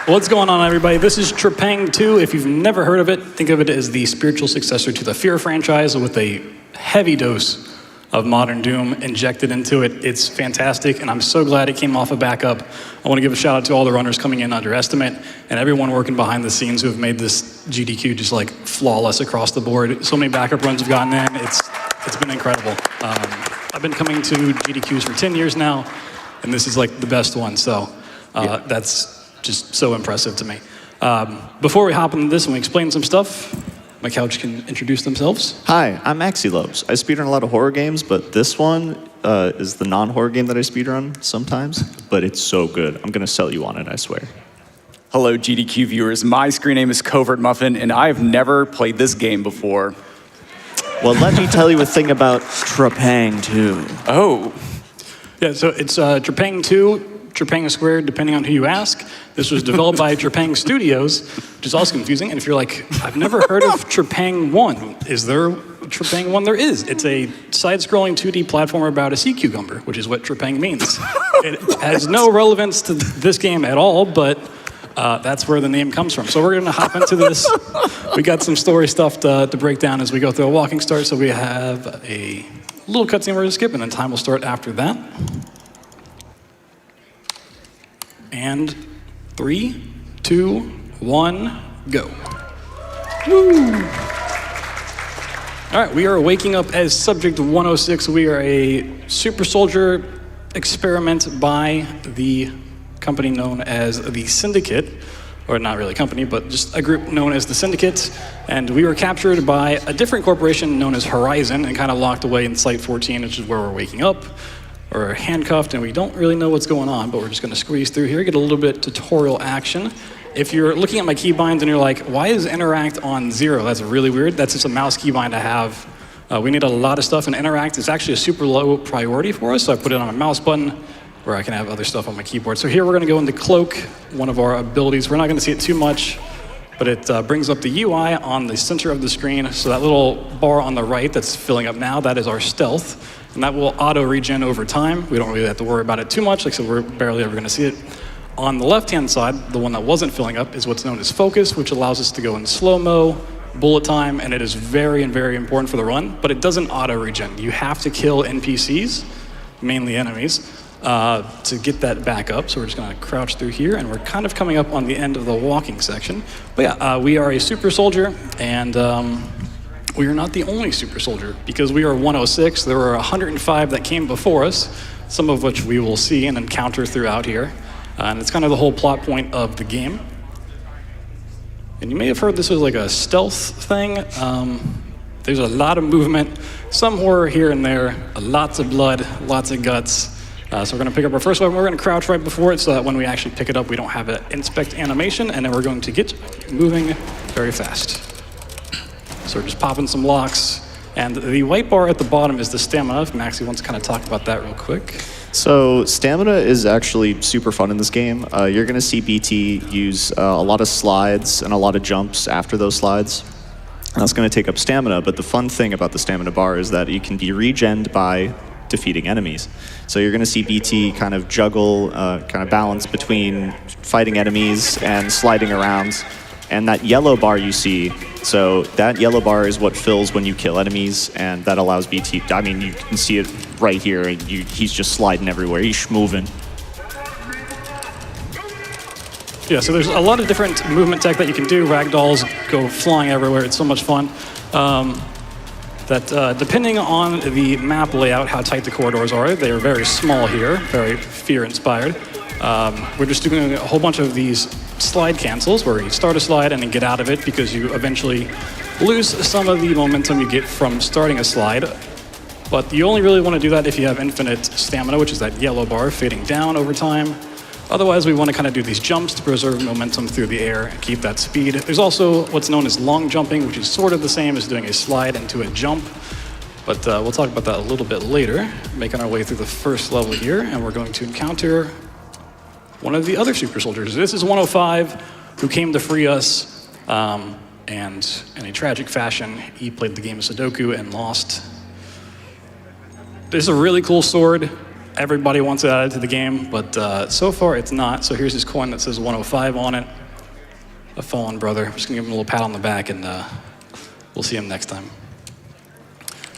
What's going on, everybody? This is Trepang2. If you've never heard of it, think of it as the spiritual successor to the Fear franchise with a heavy dose of modern Doom injected into it. It's fantastic, and I'm so glad it came off a backup. I want to give a shout out to all the runners coming in under estimate and everyone working behind the scenes who have made this GDQ just like flawless across the board. So many backup runs have gotten in. It's been incredible. I've been coming to GDQs for 10 years now, and this is like the best one. So that's just so impressive to me. Before we hop into this and we explain some stuff, my couch can introduce themselves. Hi, I'm Maxi Lopes. I speedrun a lot of horror games, but this one is the non-horror game that I speedrun sometimes, but it's so good. I'm going to sell you on it, I swear. Hello, GDQ viewers. My screen name is Covert Muffin, and I have never played this game before. Well, let me tell you a thing about Trepang2. Oh. Yeah, so it's Trepang2, Trepang squared, depending on who you ask. This was developed by Trepang Studios, which is also confusing. And if you're like, I've never heard of Trepang1, is there Trepang1? There is. It's a side-scrolling 2D platformer about a sea cucumber, which is what Trepang means. It has no relevance to this game at all, but that's where the name comes from. So we're going to hop into this. We got some story stuff to break down as we go through a walking start. So we have a little cutscene we're going to skip, and then time will start after that. And 3, 2, 1, go. Woo! All right, we are waking up as Subject 106. We are a super soldier experiment by the company known as the Syndicate, or not really a company, but just a group known as the Syndicate. And we were captured by a different corporation known as Horizon and kind of locked away in Site 14, which is where we're waking up. We're handcuffed and we don't really know what's going on, but we're just going to squeeze through here, get a little bit tutorial action. If you're looking at my keybinds and you're like, why is interact on 0? That's really weird. That's just a mouse keybind I have. We need a lot of stuff, and interact is actually a super low priority for us, so I put it on my mouse button where I can have other stuff on my keyboard. So here we're going to go into Cloak, one of our abilities. We're not going to see it too much, but it brings up the UI on the center of the screen. So that little bar on the right that's filling up now, that is our stealth. And that will auto-regen over time. We don't really have to worry about it too much, like I said, we're barely ever going to see it. On the left-hand side, the one that wasn't filling up is what's known as focus, which allows us to go in slow-mo, bullet time, and it is very, very important for the run, but it doesn't auto-regen. You have to kill NPCs, mainly enemies, to get that back up. So we're just going to crouch through here, and we're kind of coming up on the end of the walking section. But yeah, we are a super soldier, and we are not the only super soldier, because we are 106. There were 105 that came before us, some of which we will see and encounter throughout here. And it's kind of the whole plot point of the game. And you may have heard this was like a stealth thing. There's a lot of movement, some horror here and there, lots of blood, lots of guts. So we're going to pick up our first weapon. We're going to crouch right before it so that when we actually pick it up, we don't have an inspect animation, and then we're going to get moving very fast. So we're just popping some locks. And the white bar at the bottom is the stamina. If Maxie wants to kind of talk about that real quick. So stamina is actually super fun in this game. You're going to see BT use a lot of slides and a lot of jumps after those slides. And that's going to take up stamina, but the fun thing about the stamina bar is that it can be regened by defeating enemies. So you're going to see BT kind of juggle, kind of balance between fighting enemies and sliding around. And that yellow bar you see, so that yellow bar is what fills when you kill enemies, and that allows BT, I mean, you can see it right here, and he's just sliding everywhere, he's moving. Yeah, so there's a lot of different movement tech that you can do. Ragdolls go flying everywhere, it's so much fun. Depending on the map layout, how tight the corridors are, they are very small here, very fear-inspired. We're just doing a whole bunch of these slide cancels where you start a slide and then get out of it because you eventually lose some of the momentum you get from starting a slide. But you only really want to do that if you have infinite stamina, which is that yellow bar fading down over time. Otherwise, we want to kind of do these jumps to preserve momentum through the air and keep that speed. There's also what's known as long jumping, which is sort of the same as doing a slide into a jump. But we'll talk about that a little bit later. Making our way through the first level here, and we're going to encounter one of the other super soldiers. This is 105, who came to free us, and in a tragic fashion, he played the game of Sudoku and lost. This is a really cool sword. Everybody wants it added to the game, but so far it's not. So here's his coin that says 105 on it. A fallen brother. I'm just gonna give him a little pat on the back, and we'll see him next time.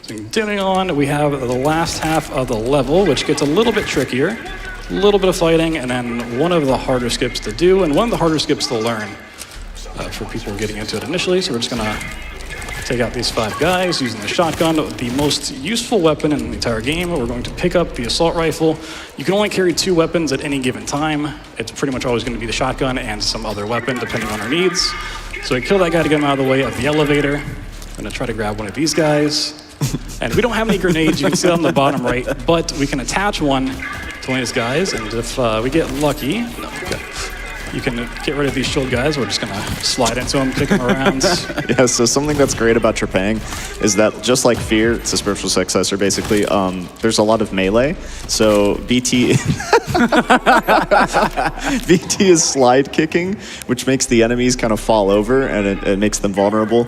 So continuing on, we have the last half of the level, which gets a little bit trickier. A little bit of fighting, and then one of the harder skips to do, and one of the harder skips to learn for people getting into it initially. So we're just gonna take out these 5 guys using the shotgun, the most useful weapon in the entire game. We're going to pick up the assault rifle. You can only carry 2 weapons at any given time. It's pretty much always going to be the shotgun and some other weapon, depending on our needs. So we kill that guy to get him out of the way of the elevator. I'm going to try to grab one of these guys. And we don't have any grenades. You can see that on the bottom right, but we can attach one to one of these guys, and if we get lucky, you can get rid of these shield guys. We're just gonna slide into them, kick them around. Yeah, so something that's great about Trepang is that just like Fear, it's a spiritual successor basically, there's a lot of melee. So BT BT is slide kicking, which makes the enemies kind of fall over, and it makes them vulnerable.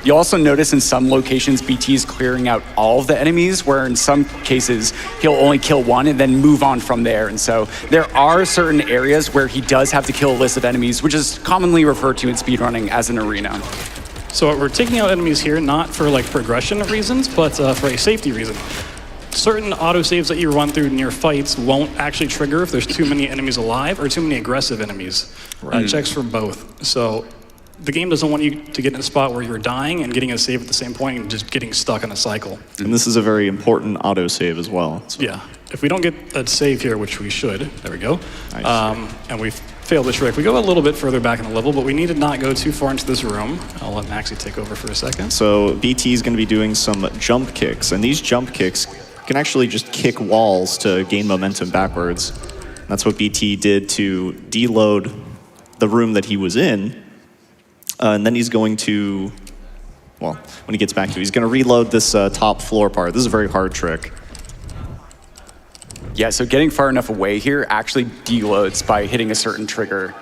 You also notice in some locations, BT is clearing out all of the enemies, where in some cases, he'll only kill one and then move on from there. And so there are certain areas where he does have to kill a list of enemies, which is commonly referred to in speedrunning as an arena. So we're taking out enemies here, not for like progression reasons, but for a safety reason. Certain autosaves that you run through near fights won't actually trigger if there's too many enemies alive or too many aggressive enemies. Checks for both. So the game doesn't want you to get in a spot where you're dying and getting a save at the same point and just getting stuck in a cycle. And this is a very important autosave as well. So. Yeah. If we don't get a save here, which we should, there we go, Nice. and we failed the trick, we go a little bit further back in the level, but we need to not go too far into this room. I'll let Maxie take over for a second. So BT is going to be doing some jump kicks, and these jump kicks can actually just kick walls to gain momentum backwards. That's what BT did to deload the room that he was in. And then he's going to, well, when he gets back to it, he's going to reload this top floor part. This is a very hard trick. Yeah, so getting far enough away here actually deloads by hitting a certain trigger.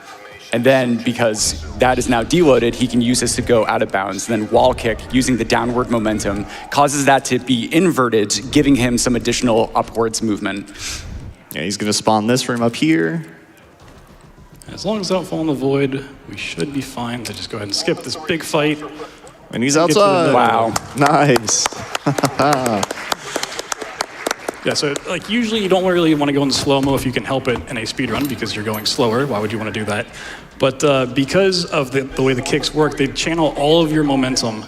And then because that is now deloaded, he can use this to go out of bounds. Then wall kick, using the downward momentum, causes that to be inverted, giving him some additional upwards movement. Yeah, he's going to spawn this room up here. As long as I don't fall in the void, we should be fine to just go ahead and skip this big fight. And he's outside. Wow. Nice. Yeah, so like usually you don't really want to go into slow-mo if you can help it in a speedrun because you're going slower. Why would you want to do that? But because of the way the kicks work, they channel all of your momentum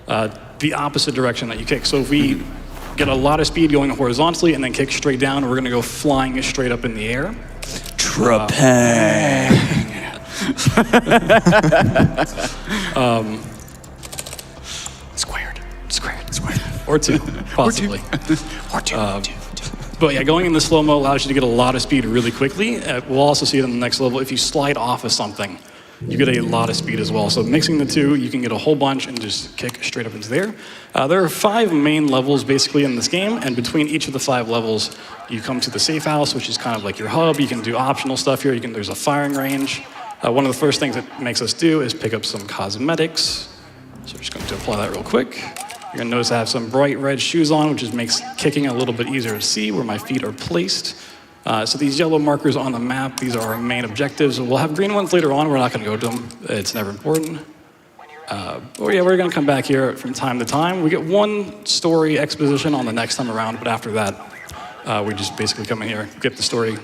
the opposite direction that you kick. So if we get a lot of speed going horizontally and then kick straight down, we're going to go flying straight up in the air. Trepang. Squared. Or 2, possibly. Or two. But yeah, going in the slow-mo allows you to get a lot of speed really quickly. We'll also see it on the next level. If you slide off of something, you get a lot of speed as well. So mixing the two, you can get a whole bunch and just kick straight up into there. There are 5 main levels basically in this game, and between each of the 5 levels, you come to the safe house, which is kind of like your hub. You can do optional stuff here. There's a firing range. One of the first things it makes us do is pick up some cosmetics. So we're just going to apply that real quick. You're going to notice I have some bright red shoes on, which just makes kicking a little bit easier to see where my feet are placed. So these yellow markers on the map, these are our main objectives. We'll have green ones later on. We're not going to go to them. It's never important. But yeah, we're going to come back here from time to time. We get 1 story exposition on the next time around, but after that, we just basically come in here, get the story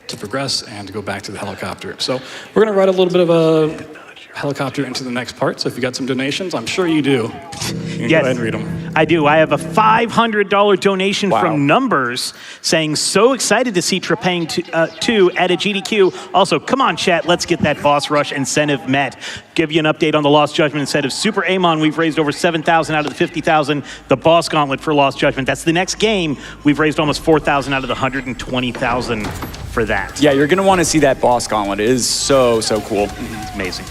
to progress, and to go back to the helicopter. So we're going to ride a little bit of a helicopter into the next part. So if you got some donations, I'm sure you do. You can go ahead and read them. I do. I have a $500 donation from Numbers saying, so excited to see Trepang2 at AGDQ. Also, come on, chat, let's get that boss rush incentive met. Give you an update on the Lost Judgment incentive. Super Amon, we've raised over 7,000 out of the 50,000. The boss gauntlet for Lost Judgment, that's the next game. We've raised almost 4,000 out of the 120,000 for that. Yeah, you're going to want to see that boss gauntlet. It is so, so cool. It's amazing.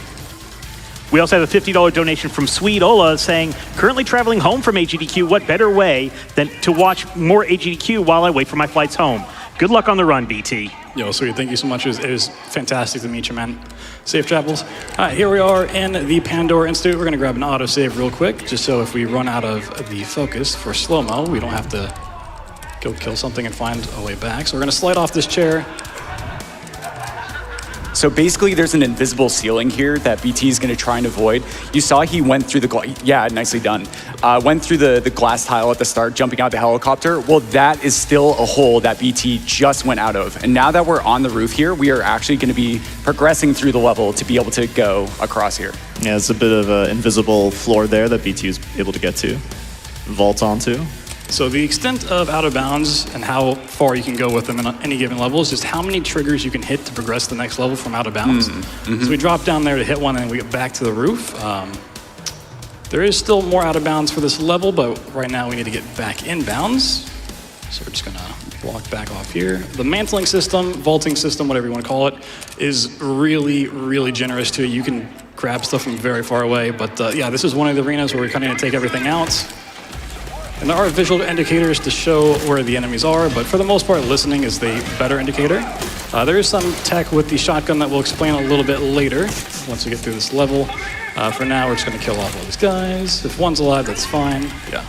We also have a $50 donation from Sweet Ola saying, currently traveling home from AGDQ, what better way than to watch more AGDQ while I wait for my flights home? Good luck on the run, BT. Yo, Sweet, thank you so much. It was fantastic to meet you, man. Safe travels. All right, here we are in the Pandora Institute. We're going to grab an autosave real quick, just so if we run out of the focus for slow-mo, we don't have to go kill something and find a way back. So we're going to slide off this chair. So basically, there's an invisible ceiling here that BT is going to try and avoid. You saw he went through the yeah, nicely done. Went through the glass tile at the start, jumping out the helicopter. Well, that is still a hole that BT just went out of. And now that we're on the roof here, we are actually going to be progressing through the level to be able to go across here. Yeah, it's a bit of an invisible floor there that BT is able to get to, vault onto. So the extent of out of bounds and how far you can go with them on any given level is just how many triggers you can hit to progress to the next level from out of bounds. So we drop down there to hit one and then we get back to the roof. There is still more out of bounds for this level, but right now we need to get back in bounds. So we're just gonna walk back off here. The mantling system, vaulting system, whatever you want to call it, is really, really generous too. You can grab stuff from very far away, but yeah, this is one of the arenas where we're kind of gonna take everything out. And there are visual indicators to show where the enemies are, but for the most part, listening is the better indicator. There is some tech with the shotgun that we'll explain a little bit later, once we get through this level. For now, we're just gonna kill off all these guys. If one's alive, that's fine, yeah.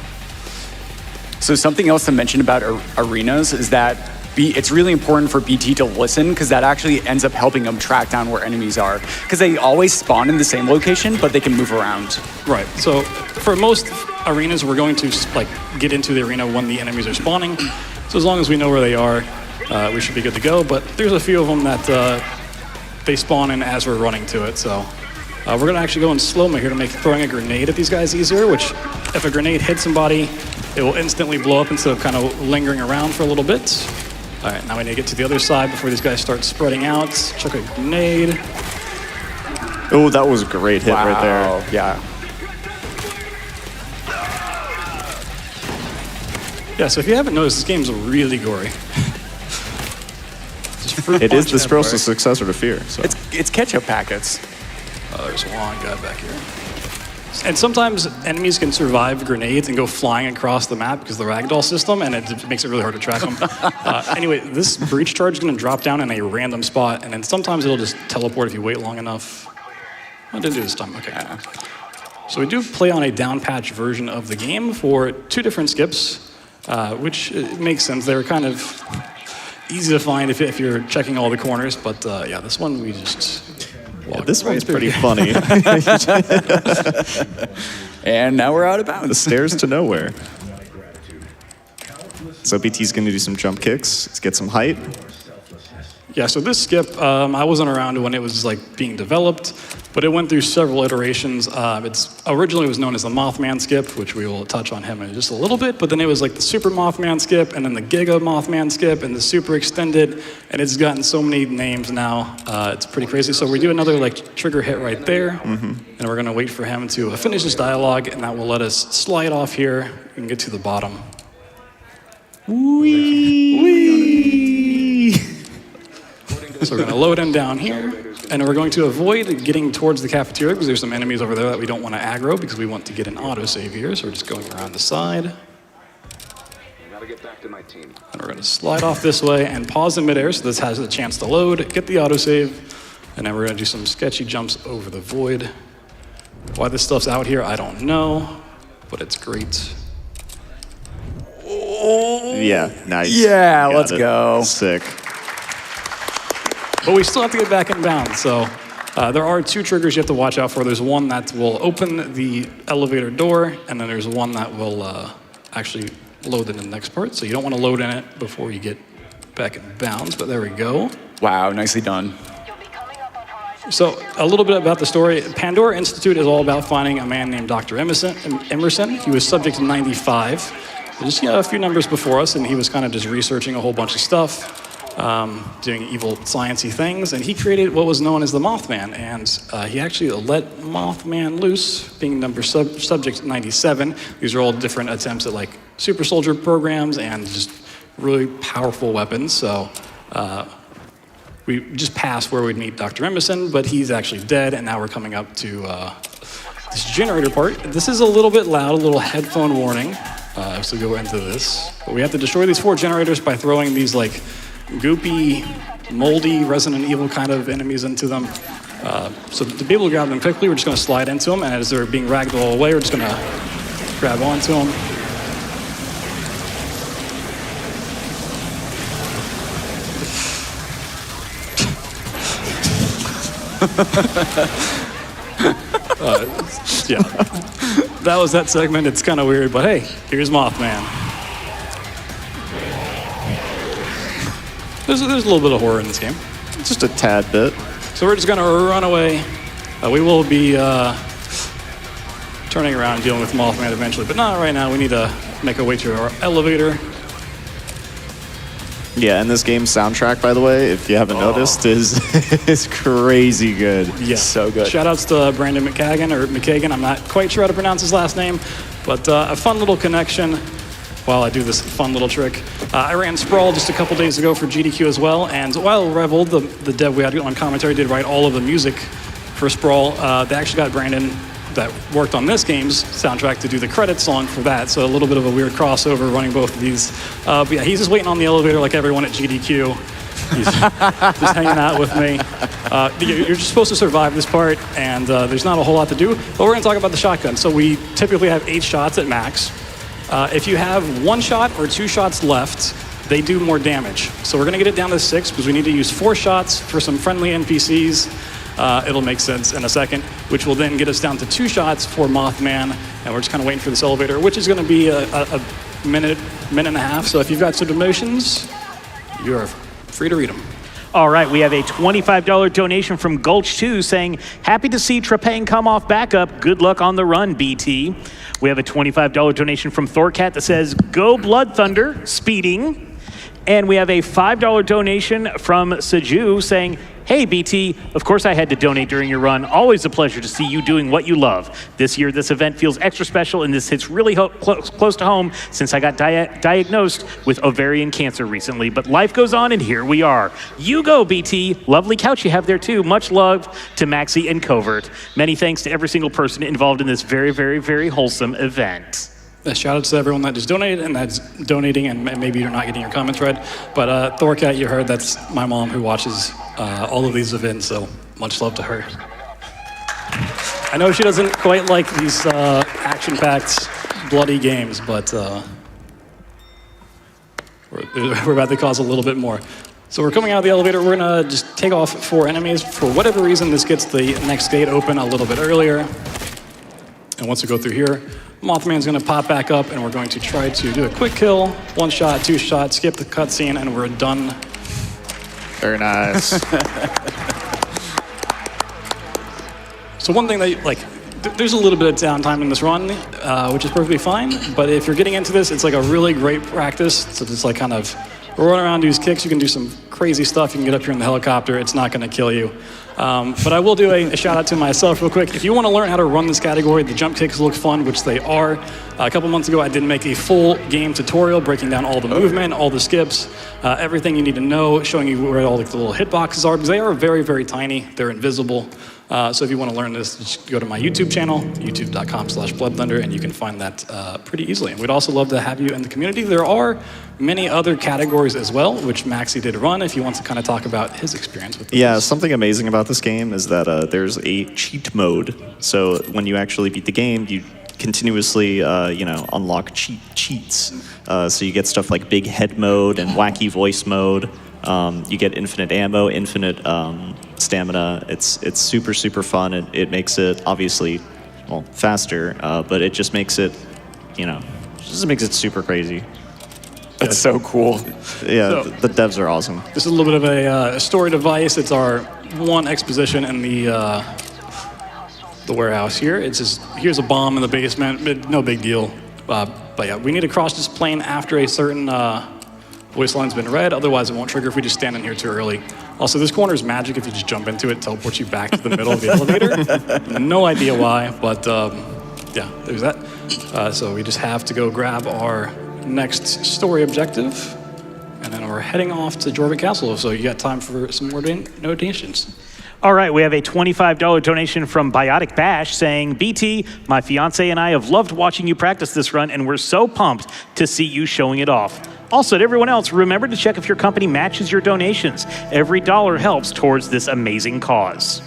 So something else to mention about arenas is that it's really important for BT to listen, because that actually ends up helping them track down where enemies are. Because they always spawn in the same location, but they can move around. Right, so for most arenas, we're going to like get into the arena when the enemies are spawning. So as long as we know where they are, we should be good to go. But there's a few of them that they spawn in as we're running to it. So we're gonna actually go in slow-mo here to make throwing a grenade at these guys easier, which if a grenade hits somebody, it will instantly blow up instead of kind of lingering around for a little bit. All right, now we need to get to the other side before these guys start spreading out. Chuck a grenade. Oh, that was a great hit right there. Yeah. Yeah, so if you haven't noticed, this game's really gory. It is the spiritual successor to Fear. So. It's ketchup packets. Oh, there's one guy back here. And sometimes enemies can survive grenades and go flying across the map because of the ragdoll system, and it makes it really hard to track them. Anyway, this breach charge is going to drop down in a random spot, and then sometimes it'll just teleport if you wait long enough. I didn't do this time, okay. So we do play on a down patch version of the game for 2 different skips, which makes sense. They're kind of easy to find if you're checking all the corners, but yeah, this one we just... Yeah, this one's pretty funny. And now we're out of bounds. The stairs to nowhere. So BT's going to do some jump kicks. Let's get some height. Yeah, so this skip, I wasn't around when it was like being developed, but it went through several iterations. It's originally was known as the Mothman skip, which we will touch on him in just a little bit, but then it was like the Super Mothman skip, and then the Giga Mothman skip, and the Super Extended, and it's gotten so many names now. It's pretty crazy. So we do another like trigger hit right there, and we're gonna wait for him to finish his dialogue, and that will let us slide off here and get to the bottom. So we're going to load him down here, and we're going to avoid getting towards the cafeteria because there's some enemies over there that we don't want to aggro because we want to get an autosave here. So we're just going around the side. Gotta get back to my team. And we're going to slide off this way and pause in midair so this has a chance to load, get the autosave, and then we're going to do some sketchy jumps over the void. Why this stuff's out here, I don't know, but it's great. Yeah, nice. Yeah, Got let's it. go. Sick. But we still have to get back in bounds, so there are 2 triggers you have to watch out for. There's one that will open the elevator door, and then there's one that will actually load into the next part. So you don't want to load in it before you get back in bounds, but there we go. Wow, nicely done. So a little bit about the story. Pandora Institute is all about finding a man named Dr. Emerson. He was subject to 95. Just a few numbers before us, and he was kind of just researching a whole bunch of stuff. Doing evil sciencey things, and he created what was known as the Mothman, and he actually let Mothman loose, being number subject 97. These are all different attempts at like super soldier programs and just really powerful weapons. So we just passed where we'd meet Dr. Emerson, but he's actually dead, and now we're coming up to this generator part. This is a little bit loud, a little headphone warning as we go into this. But we have to destroy these 4 generators by throwing these like goopy, moldy, Resident Evil kind of enemies into them. So to be able to grab them quickly, we're just going to slide into them, and as they're being ragdoll away, we're just going to grab onto them. Yeah, that was that segment. It's kind of weird, but hey, here's Mothman. There's a little bit of horror in this game. Just a tad bit. So we're just gonna run away. We will be turning around and dealing with Mothman eventually, but not right now. We need to make our way to our elevator. Yeah, and this game's soundtrack, by the way, if you haven't noticed, is crazy good. Yeah, so good. Shout outs to Brandon McKagan. I'm not quite sure how to pronounce his last name, but a fun little connection while I do this fun little trick. I ran Sprawl just a couple days ago for GDQ as well, and while Revel, the dev we had on commentary, did write all of the music for Sprawl, they actually got Brandon, that worked on this game's soundtrack, to do the credit song for that. So a little bit of a weird crossover running both of these. But yeah, he's just waiting on the elevator like everyone at GDQ. He's just hanging out with me. You're just supposed to survive this part, and there's not a whole lot to do. But we're going to talk about the shotgun. So we typically have 8 shots at max. If you have 1 shot or 2 shots left, they do more damage. So we're going to get it down to 6 because we need to use 4 shots for some friendly NPCs. It'll make sense in a second, which will then get us down to 2 shots for Mothman, and we're just kind of waiting for this elevator, which is going to be a minute and a half. So if you've got some donations, you are free to read them. All right, we have a $25 donation from Gulch2 saying, happy to see Trepang come off backup. Good luck on the run, BT. We have a $25 donation from Thorcat that says, go BloodThunder, speeding. And we have a $5 donation from Seju saying, hey, BT, of course I had to donate during your run. Always a pleasure to see you doing what you love. This year, this event feels extra special, and this hits really close to home since I got diagnosed with ovarian cancer recently. But life goes on, and here we are. You go, BT. Lovely couch you have there, too. Much love to Maxi and Covert. Many thanks to every single person involved in this very, very, very wholesome event. Shout out to everyone that just donated and that's donating, and maybe you're not getting your comments read. But Thorcat, you heard, that's my mom who watches all of these events, so much love to her. I know she doesn't quite like these action-packed, bloody games, but we're about to cause a little bit more. So we're coming out of the elevator. We're gonna just take off 4 enemies. For whatever reason, this gets the next gate open a little bit earlier. And once we go through here, Mothman's gonna pop back up, and we're going to try to do a quick kill, 1 shot, 2 shots, skip the cutscene, and we're done. Very nice. So one thing that, there's a little bit of downtime in this run, which is perfectly fine, but if you're getting into this, it's like a really great practice to just kind of run around, do these kicks. You can do some crazy stuff. You can get up here in the helicopter. It's not gonna kill you. But I will do a shout out to myself real quick. If you want to learn how to run this category, the jump kicks look fun, which they are. A couple months ago, I did make a full game tutorial breaking down all the movement, all the skips, everything you need to know, showing you where all the little hitboxes are, because they are very, very tiny. They're invisible. So if you want to learn this, just go to my YouTube channel, youtube.com/BloodThunder, and you can find that pretty easily. And we'd also love to have you in the community. There are many other categories as well, which Maxi did run, if he wants to kind of talk about his experience with these. Yeah, something amazing about this game is that there's a cheat mode. So when you actually beat the game, you continuously, unlock cheats. So you get stuff like big head mode and wacky voice mode. You get infinite ammo, infinite stamina. It's super, super fun. It makes it obviously, faster, but it just makes it, super crazy. That's so cool. Yeah, the devs are awesome. This is a little bit of a story device. It's our one exposition in the warehouse here. It's just, here's a bomb in the basement. No big deal. But yeah, we need to cross this plane after a certain voice line's been read. Otherwise, it won't trigger if we just stand in here too early. Also, this corner is magic. If you just jump into it, teleports you back to the middle of the elevator. No idea why, but yeah, there's that. So we just have to go grab our next story objective, and then we're heading off to Jorvik Castle, so you got time for some more donations. All right, we have a $25 donation from Biotic Bash saying, BT, my fiance and I have loved watching you practice this run, and we're so pumped to see you showing it off. Also, to everyone else, remember to check if your company matches your donations. Every dollar helps towards this amazing cause.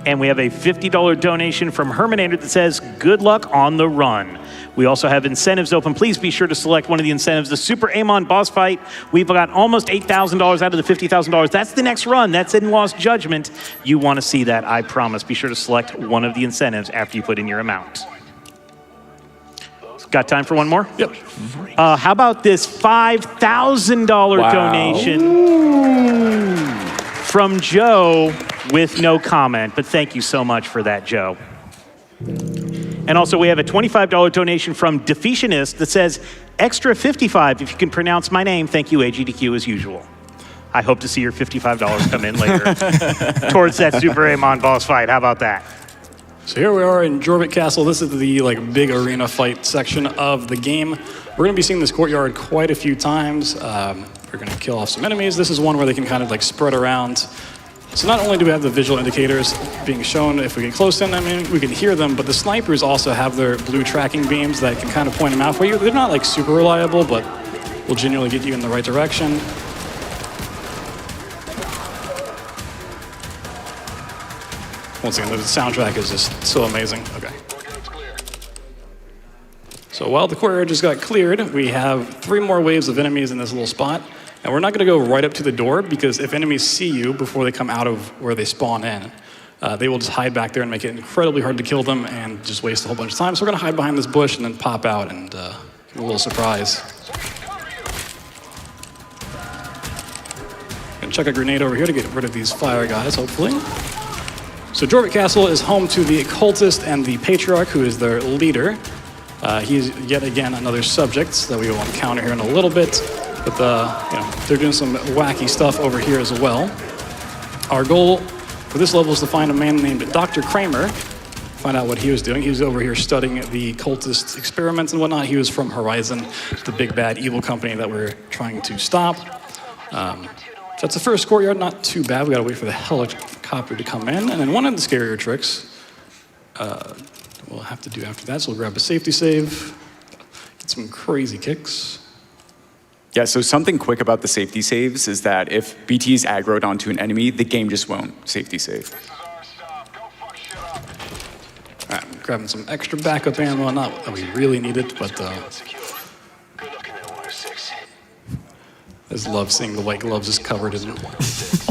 And we have a $50 donation from Hermanator that says, good luck on the run. We also have incentives open. Please be sure to select one of the incentives. The Super Amon boss fight, we've got almost $8,000 out of the $50,000. That's the next run. That's in Lost Judgment. You want to see that, I promise. Be sure to select one of the incentives after you put in your amount. Got time for one more? Yep. How about this $5,000 donation from Joe with no comment? But thank you so much for that, Joe. And also we have a $25 donation from Deficientist that says, extra 55 if you can pronounce my name. Thank you, AGDQ, as usual. I hope to see your $55 come in later towards that Super Amon boss fight. How about that? So here we are in Jorvik Castle. This is the big arena fight section of the game. We're going to be seeing this courtyard quite a few times. We're going to kill off some enemies. This is one where they can kind of spread around. So not only do we have the visual indicators being shown if we get close in, I mean, we can hear them, but the snipers also have their blue tracking beams that can kind of point them out for you. They're not super reliable, but will genuinely get you in the right direction. Once again, the soundtrack is just so amazing. Okay. So while the courtyard just got cleared, we have 3 more waves of enemies in this little spot. And we're not going to go right up to the door, because if enemies see you before they come out of where they spawn in, they will just hide back there and make it incredibly hard to kill them and just waste a whole bunch of time. So we're going to hide behind this bush and then pop out and give a little surprise. And chuck a grenade over here to get rid of these fire guys, hopefully. So Jorvik Castle is home to the Occultist and the Patriarch, who is their leader. He's yet again another subject that we will encounter here in a little bit. But they're doing some wacky stuff over here as well. Our goal for this level is to find a man named Dr. Kramer, find out what he was doing. He was over here studying the cultist experiments and whatnot. He was from Horizon, the big bad evil company that we're trying to stop. So that's the first courtyard, not too bad. We gotta wait for the helicopter to come in. And then one of the scarier tricks we'll have to do after that. So we'll grab a safety save, get some crazy kicks. Yeah, so something quick about the safety saves is that if BT is aggroed onto an enemy, the game just won't safety save. All right, I'm grabbing some extra backup ammo. Not that we really need it, but I just love seeing the white gloves just covered in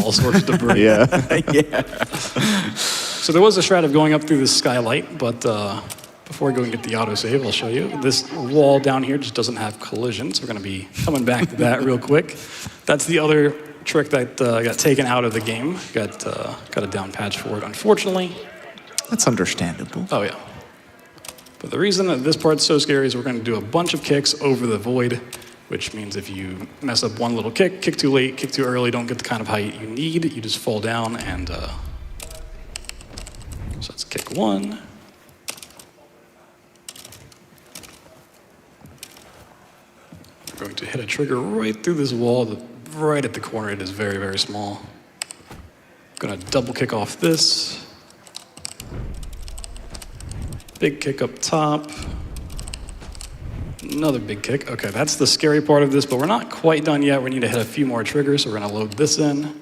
all sorts of debris. Yeah. Yeah. So there was a shroud of going up through the skylight, but before I go and get the autosave, I'll show you. This wall down here just doesn't have collision, so we're going to be coming back to that real quick. That's the other trick that got taken out of the game. Got a down patch for it, unfortunately. That's understandable. Oh, yeah. But the reason that this part's so scary is we're going to do a bunch of kicks over the void, which means if you mess up one little kick, kick too late, kick too early, don't get the kind of height you need, you just fall down and... So let's kick 1. We're going to hit a trigger right through this wall, right at the corner. It is very, very small. Gonna double kick off this. Big kick up top. Another big kick. Okay, that's the scary part of this, but we're not quite done yet. We need to hit a few more triggers, so we're gonna load this in.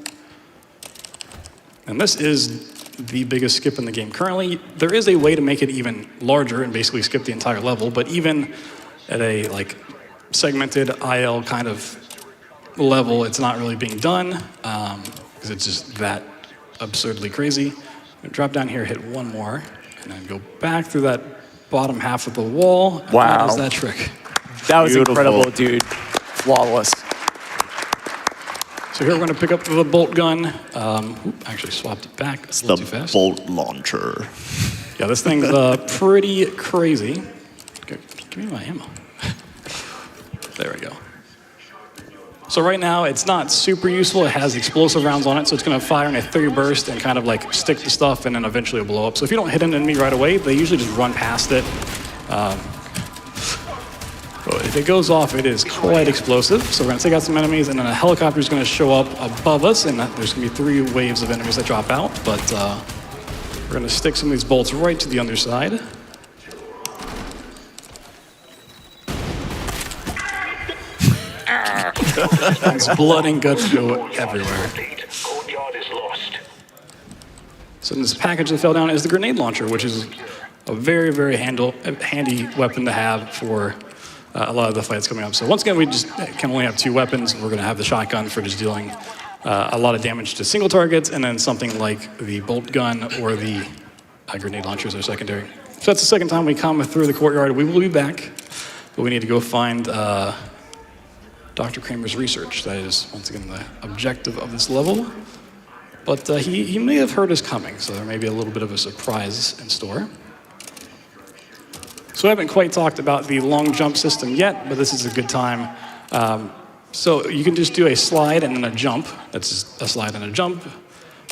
And this is the biggest skip in the game currently. There is a way to make it even larger and basically skip the entire level, but even at a segmented IL kind of level, it's not really being done because it's just that absurdly crazy. Drop down here, hit 1 more, and then go back through that bottom half of the wall. Wow. That was that trick. That was Beautiful. incredible, dude. Flawless. So here we're going to pick up the bolt gun. Actually swapped it back a little too fast. Bolt launcher. Yeah, this thing's pretty crazy. Give me my ammo. There we go. So right now, it's not super useful. It has explosive rounds on it, so it's going to fire in a 3 burst and kind of stick to stuff, and then eventually it'll blow up. So if you don't hit an enemy right away, they usually just run past it. But if it goes off, it is quite explosive. So we're going to take out some enemies, and then a helicopter is going to show up above us, and there's going to be 3 waves of enemies that drop out. But we're going to stick some of these bolts right to the underside. It's blood and guts go everywhere. So in this package that fell down is the grenade launcher, which is a very, very handy weapon to have for a lot of the fights coming up. So once again, we just can only have 2 weapons. We're going to have the shotgun for just dealing a lot of damage to single targets, and then something like the bolt gun or the grenade launchers are secondary. So that's the second time we come through the courtyard. We will be back, but we need to go find Dr. Kramer's research. That is, once again, the objective of this level. But he may have heard us coming, so there may be a little bit of a surprise in store. So I haven't quite talked about the long jump system yet, but this is a good time. So you can just do a slide and then a jump. That's just a slide and a jump.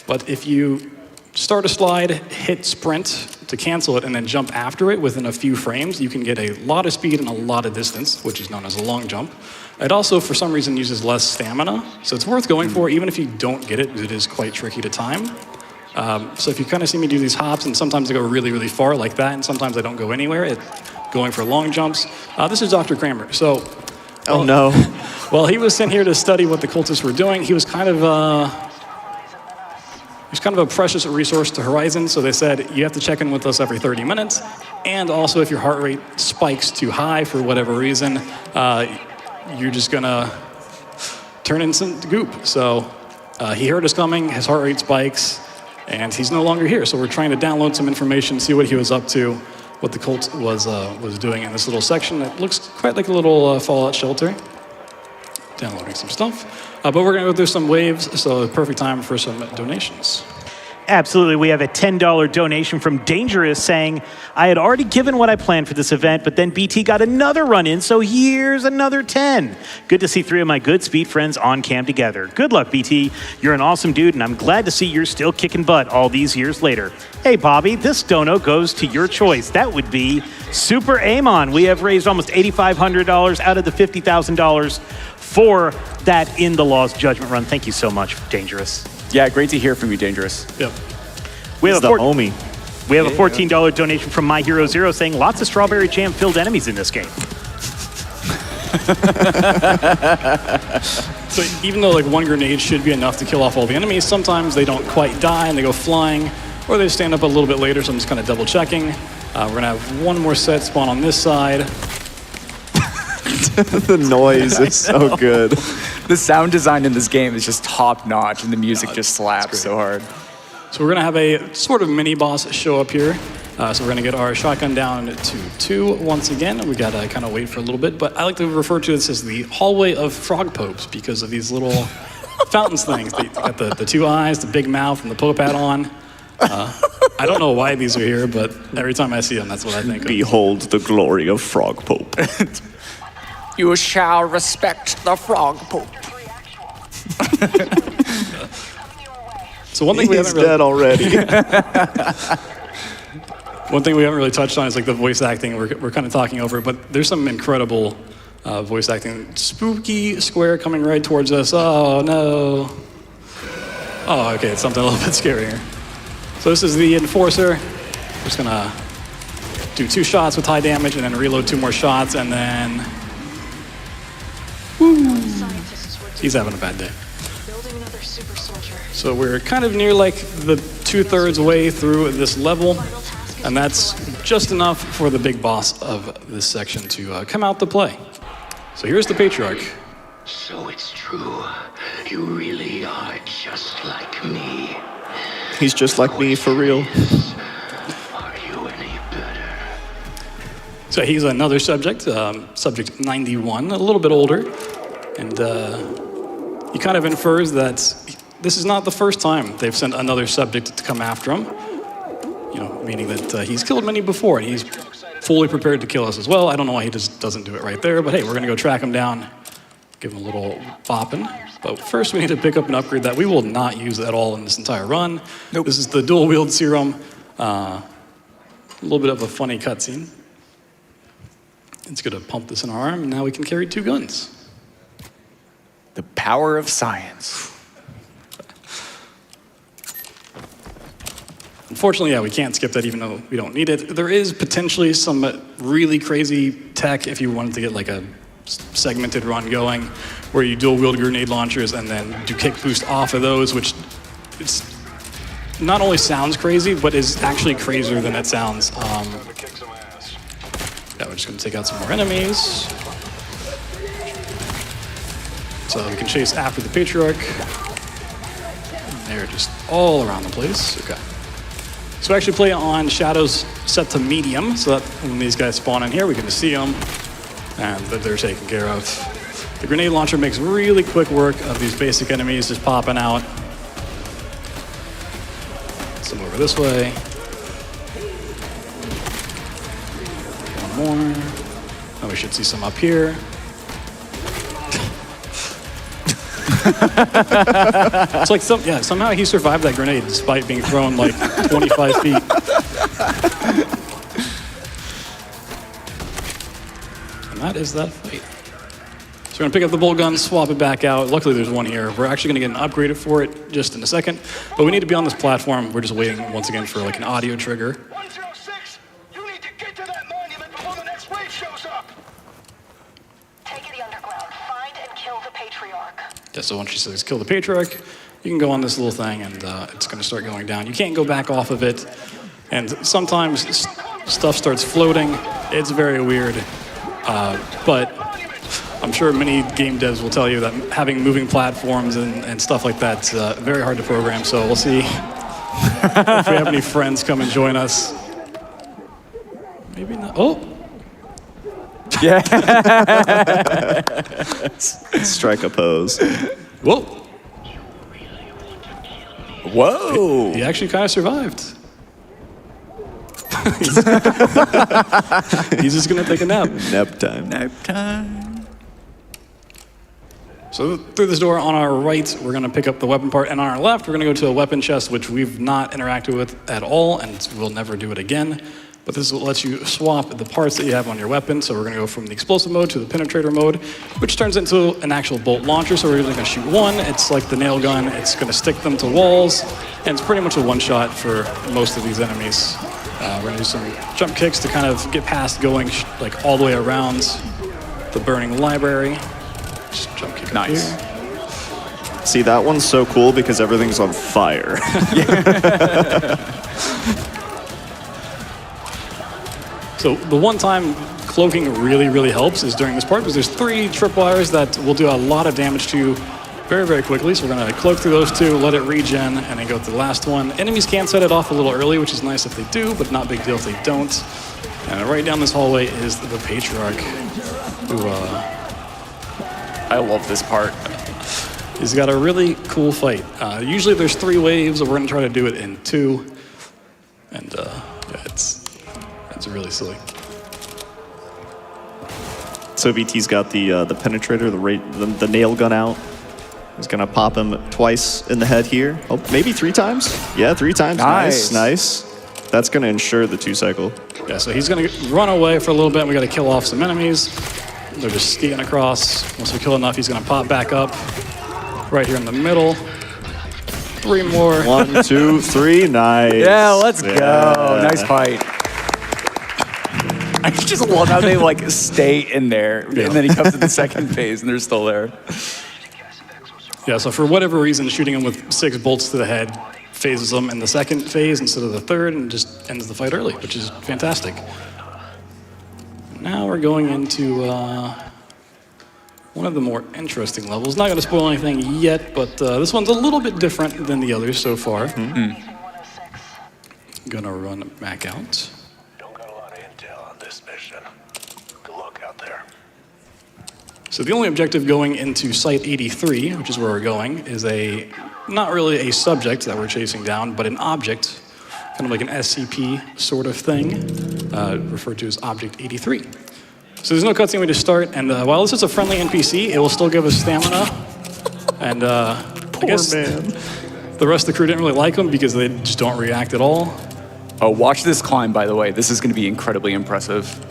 But if you start a slide, hit sprint to cancel it, and then jump after it within a few frames, you can get a lot of speed and a lot of distance, which is known as a long jump. It also, for some reason, uses less stamina, so it's worth going for, even if you don't get it, because it is quite tricky to time. So if you kind of see me do these hops, and sometimes I go really, really far like that, and sometimes I don't go anywhere, going for long jumps. This is Dr. Kramer. So, Oh no. well, he was sent here to study what the cultists were doing. He was kind of a precious resource to Horizon, so they said you have to check in with us every 30 minutes, and also if your heart rate spikes too high for whatever reason, you're just gonna turn into goop. So he heard us coming, his heart rate spikes, and he's no longer here. So we're trying to download some information, see what he was up to, what the cult was doing in this little section. It looks quite like a little fallout shelter. Downloading some stuff. But we're going to go through some waves, so perfect time for some donations. Absolutely. We have a $10 donation from Dangerous saying, I had already given what I planned for this event, but then BT got another run in, so here's another 10. Good to see 3 of my good speed friends on cam together. Good luck, BT. You're an awesome dude, and I'm glad to see you're still kicking butt all these years later. Hey, Bobby, this dono goes to your choice. That would be Super Amon. We have raised almost $8,500 out of the $50,000 for that In the Law's Judgment run. Thank you so much, Dangerous. Yeah, great to hear from you, Dangerous. Yep. We have the homie. We have a $14 donation from My Hero Zero saying lots of strawberry jam filled enemies in this game. So even though like one grenade should be enough to kill off all the enemies, sometimes they don't quite die and they go flying, or they stand up a little bit later, so I'm just kind of double checking. We're gonna have one more set spawn on this side. The noise is so good. The sound design in this game is just top notch, and the music just slaps so hard. So we're gonna have a sort of mini boss show up here. So we're gonna get our shotgun down to 2 once again. We gotta kind of wait for a little bit, but I like to refer to this as the hallway of frog popes because of these little fountains things. They got the 2 eyes, the big mouth, and the pope hat on. I don't know why these are here, but every time I see them, that's what I think of. Behold the glory of Frog Pope. You shall respect the frog pope. So one thing we He's haven't really, dead already. one thing we haven't really touched on is like the voice acting. We're kind of talking over, but there's some incredible voice acting. Spooky square coming right towards us. Oh no. Oh, okay, it's something a little bit scarier. So this is the Enforcer. We're just gonna do 2 shots with high damage and then reload 2 more shots, and then he's having a bad day. So we're kind of near like the 2/3 way through this level, and that's just enough for the big boss of this section to come out to play. So here's the Patriarch. So it's true. You really are just like me. He's just like me for real. Are you any better? So he's another subject, subject 91, a little bit older, and he kind of infers that this is not the first time they've sent another subject to come after him. You know, meaning that he's killed many before, and he's fully prepared to kill us as well. I don't know why he just doesn't do it right there, but hey, we're gonna go track him down, give him a little bopping. But first we need to pick up an upgrade that we will not use at all in this entire run. Nope. This is the dual wield serum. A little bit of a funny cutscene. It's gonna pump this in our arm, and now we can carry 2 guns. The power of science. Unfortunately, yeah, we can't skip that even though we don't need it. There is potentially some really crazy tech if you wanted to get like a segmented run going where you dual wield grenade launchers and then do kick boost off of those, which it's not only sounds crazy, but is actually crazier than it sounds. Yeah, we're just gonna take out some more enemies. So we can chase after the Patriarch. They're just all around the place. Okay. So we actually play on shadows set to medium, so that when these guys spawn in here, we can see them, and that they're taken care of. The grenade launcher makes really quick work of these basic enemies just popping out. Some over this way. One more. Oh, we should see some up here. It's like somehow he survived that grenade despite being thrown like 25 feet. And that is that fight. So we're gonna pick up the bolt gun, swap it back out. Luckily there's one here. We're actually gonna get an upgraded for it just in a second, but we need to be on this platform. We're just waiting once again for like an audio trigger. 106, you need to get to that monument before the next wave shows up. Take the underground, find and kill the Patriarch. Yeah, so once she says kill the Patriarch, you can go on this little thing and it's gonna start going down. You can't go back off of it, and sometimes stuff starts floating. It's very weird, but I'm sure many game devs will tell you that having moving platforms and stuff like that's very hard to program, so we'll see if we have any friends come and join us. Maybe not. Oh! Yeah. Strike a pose. Whoa! Whoa. He actually kind of survived. He's just gonna take a nap. Nap time. Nap time. So through this door on our right, we're gonna pick up the weapon part, and on our left, we're gonna go to a weapon chest, which we've not interacted with at all, and we'll never do it again. But this will let you swap the parts that you have on your weapon. So we're gonna go from the explosive mode to the penetrator mode, which turns into an actual bolt launcher. So we're gonna shoot one. It's like the nail gun. It's gonna stick them to walls, and it's pretty much a one-shot for most of these enemies. We're gonna do some jump kicks to kind of get past going like all the way around the burning library. Just jump kick up here. See, that one's so cool because everything's on fire. So the one time cloaking really, really helps is during this part, because there's 3 tripwires that will do a lot of damage to you very, very quickly. So we're gonna cloak through those 2, let it regen, and then go to the last one. Enemies can set it off a little early, which is nice if they do, but not big deal if they don't. And right down this hallway is the Patriarch, who I love this part. he's got a really cool fight. Usually there's 3 waves, and we're gonna try to do it in 2. And yeah, it's really silly. So VT's got the penetrator, the nail gun out. He's gonna pop him twice in the head here. Oh, maybe 3 times? Yeah, 3 times. Nice. That's gonna ensure the 2 cycle. Yeah, so he's gonna run away for a little bit, and we gotta kill off some enemies. They're just skiing across. Once we kill enough, he's gonna pop back up right here in the middle. 3 more. 1, 2, 3, nice. Yeah, let's go. Nice fight. I just love how they like stay in there, and then he comes to the second phase, and they're still there. Yeah, so for whatever reason, shooting him with 6 bolts to the head phases him in the second phase instead of the third, and just ends the fight early, which is fantastic. Now we're going into one of the more interesting levels. Not going to spoil anything yet, but this one's a little bit different than the others so far. Gonna run back out. Don't got a lot of intel on this mission. Good luck out there. So the only objective going into Site 83, which is where we're going, is not really a subject that we're chasing down, but an object, kind of like an SCP sort of thing, referred to as Object 83. So there's no cutscene way to start, and while this is a friendly NPC, it will still give us stamina. And I guess the rest of the crew didn't really like him because they just don't react at all. Oh, watch this climb, by the way. This is going to be incredibly impressive.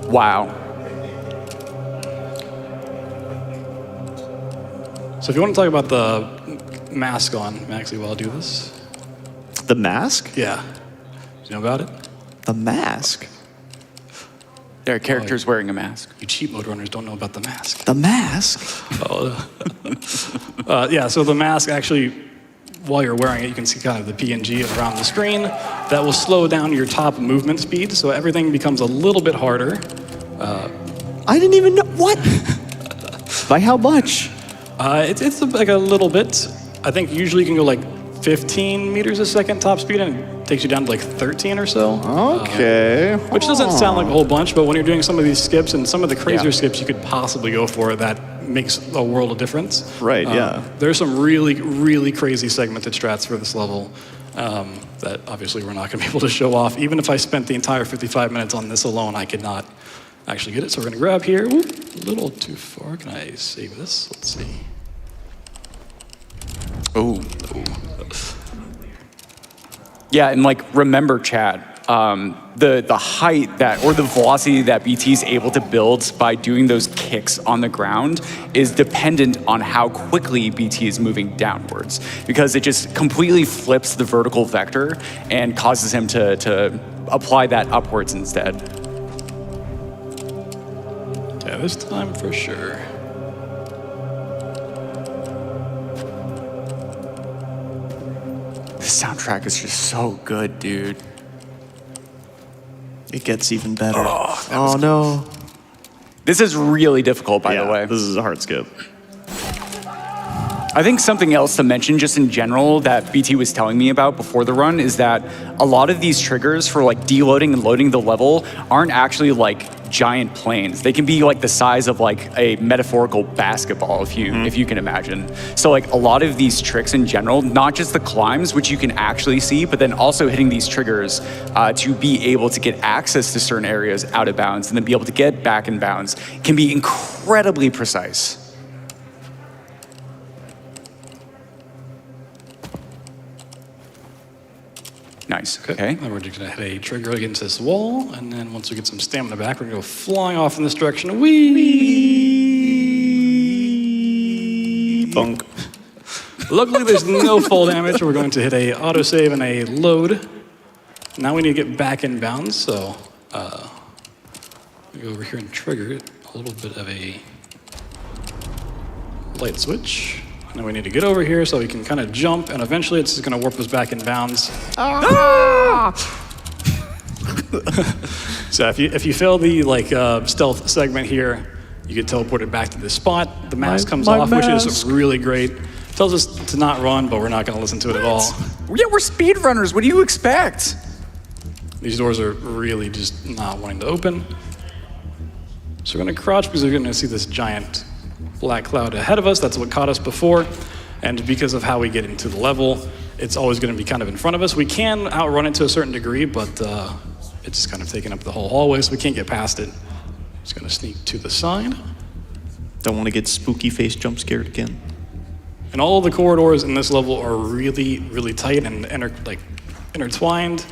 Wow. So if you want to talk about the mask on, Maxie, while I do this. The mask? Yeah. You know about it? The mask? There are characters wearing a mask. You cheat mode runners don't know about the mask. The mask? Yeah, so the mask actually, while you're wearing it, you can see kind of the PNG around the screen. That will slow down your top movement speed, so everything becomes a little bit harder. I didn't even know. What? By how much? It's like a little bit. I think usually you can go like 15 meters a second top speed, and it takes you down to like 13 or so. Okay. Which doesn't sound like a whole bunch, but when you're doing some of these skips and some of the crazier skips you could possibly go for, that makes a world of difference. Right, yeah. There's some really, really crazy segmented strats for this level that obviously we're not going to be able to show off. Even if I spent the entire 55 minutes on this alone, I could not actually get it. So we're going to grab here. Ooh, a little too far. Can I save this? Let's see. Oh. Yeah, and like remember, Chad, the height that or the velocity that BT is able to build by doing those kicks on the ground is dependent on how quickly BT is moving downwards, because it just completely flips the vertical vector and causes him to apply that upwards instead. Yeah, this time for sure. The soundtrack is just so good, dude. It gets even better. Oh no. This is really difficult, by the way. This is a hard skip. I think something else to mention just in general that BT was telling me about before the run is that a lot of these triggers for like deloading and loading the level aren't actually like giant planes. They can be like the size of like a metaphorical basketball, if you can imagine. So like a lot of these tricks in general, not just the climbs, which you can actually see, but then also hitting these triggers to be able to get access to certain areas out of bounds and then be able to get back in bounds can be incredibly precise. Nice, okay. Then we're just gonna hit a trigger against this wall, and then once we get some stamina back, we're gonna go flying off in this direction. Whee! Bunk. Luckily, there's no fall damage. We're going to hit a autosave and a load. Now we need to get back in bounds, so we go over here and trigger a little bit of a light switch. And then we need to get over here so we can kind of jump, and eventually it's just going to warp us back in bounds. Ah! So if you fail the stealth segment here, you get teleported back to this spot. The mask comes off, which is really great. Tells us to not run, but we're not going to listen to it at all. Yeah, we're speedrunners. What do you expect? These doors are really just not wanting to open. So we're going to crouch because we're going to see this giant black cloud ahead of us. That's what caught us before. And because of how we get into the level, it's always going to be kind of in front of us. We can outrun it to a certain degree, but it's just kind of taking up the whole hallway, so we can't get past it. Just going to sneak to the side. Don't want to get spooky face jump scared again. And all of the corridors in this level are really, really tight and intertwined.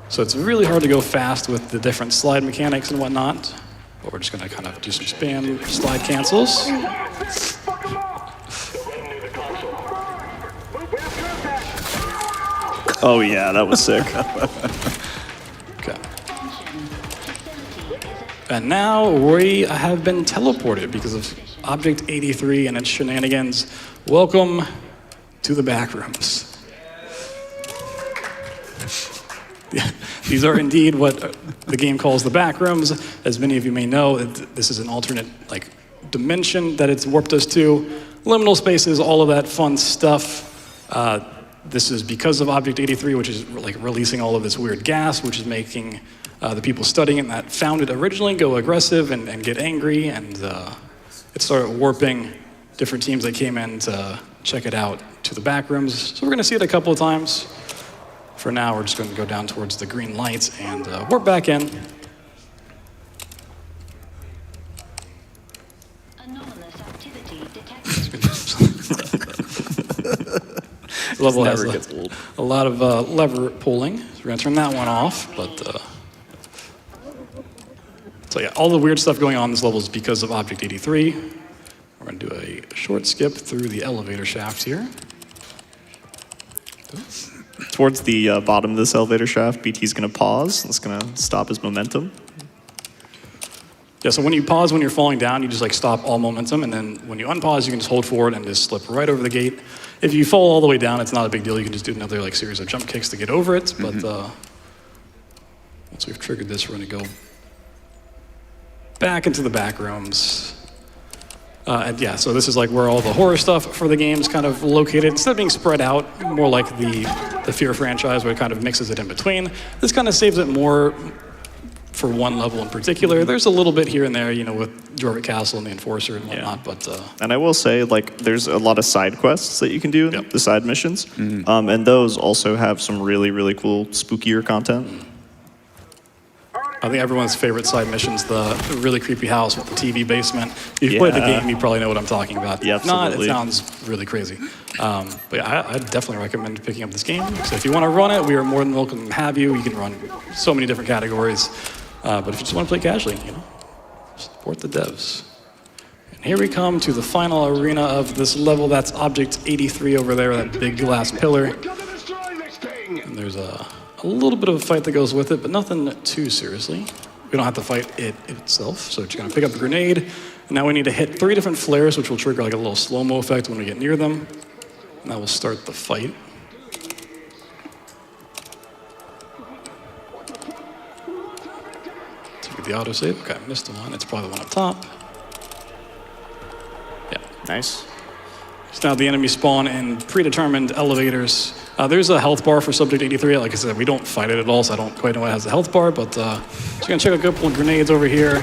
So it's really hard to go fast with the different slide mechanics and whatnot. But we're just going to kind of do some spam slide cancels. Oh yeah, that was sick. Okay. And now we have been teleported because of Object 83 and its shenanigans. Welcome to the back rooms. These are indeed what the game calls the back rooms. As many of you may know, this is an alternate dimension that it's warped us to. Liminal spaces, all of that fun stuff. This is because of Object 83, which is releasing all of this weird gas, which is making the people studying it that found it originally go aggressive and get angry, and it started warping different teams that came in to check it out to the back rooms. So we're going to see it a couple of times. For now, we're just going to go down towards the green lights and warp back in. Anomalous activity detected. The level has Never gets old. a lot of lever pulling. So we're going to turn that one off. But so yeah, all the weird stuff going on in this level is because of Object 83. We're going to do a short skip through the elevator shaft here. Towards the bottom of this elevator shaft, BT's going to pause. That's going to stop his momentum. Yeah, so when you pause when you're falling down, you just like stop all momentum, and then when you unpause, you can just hold forward and just slip right over the gate. If you fall all the way down, it's not a big deal. You can just do another like series of jump kicks to get over it. But once we've triggered this, we're gonna go back into the back rooms. And yeah, so this is like where all the horror stuff for the game is kind of located. Instead of being spread out, more like the Fear franchise, where it kind of mixes it in between. This kind of saves it more for one level in particular. There's a little bit here and there, you know, with Jorvik Castle and the Enforcer and whatnot, but... And I will say, like, there's a lot of side quests that you can do, the side missions, and those also have some really, really cool, spookier content. I think everyone's favorite side mission's the really creepy house with the TV basement. If you've played the game, you probably know what I'm talking about. Yeah, if not, absolutely. it sounds really crazy. But yeah, I definitely recommend picking up this game. So if you want to run it, we are more than welcome to have you. You can run so many different categories. But if you just want to play casually, you know, support the devs. And here we come to the final arena of this level. That's Object 83 over there, that big glass pillar. And there's a little bit of a fight that goes with it, but nothing too seriously. We don't have to fight it itself, so you're gonna pick up the grenade. And now we need to hit 3 different flares, which will trigger like a little slow-mo effect when we get near them. And that will start the fight. Get the autosave. Okay, I missed the one. It's probably the one up top. Yeah. Nice. So now the enemies spawn in predetermined elevators. There's a health bar for Subject 83. Like I said, we don't fight it at all, so I don't quite know why it has a health bar, but just gonna check a couple of grenades over here.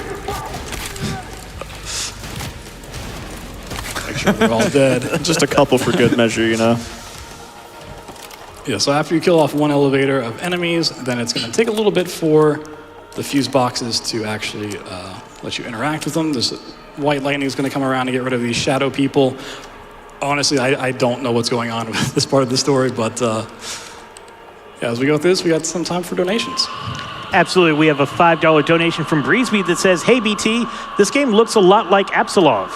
Make sure they're all dead. Just a couple for good measure, you know? Yeah, so after you kill off one elevator of enemies, then it's gonna take a little bit for the fuse boxes to actually let you interact with them. This white lightning is gonna come around to get rid of these shadow people. Honestly, I don't know what's going on with this part of the story, but yeah, as we go through this, we got some time for donations. Absolutely. We have a $5 donation from Breezebeat that says, "Hey BT, this game looks a lot like Absolov.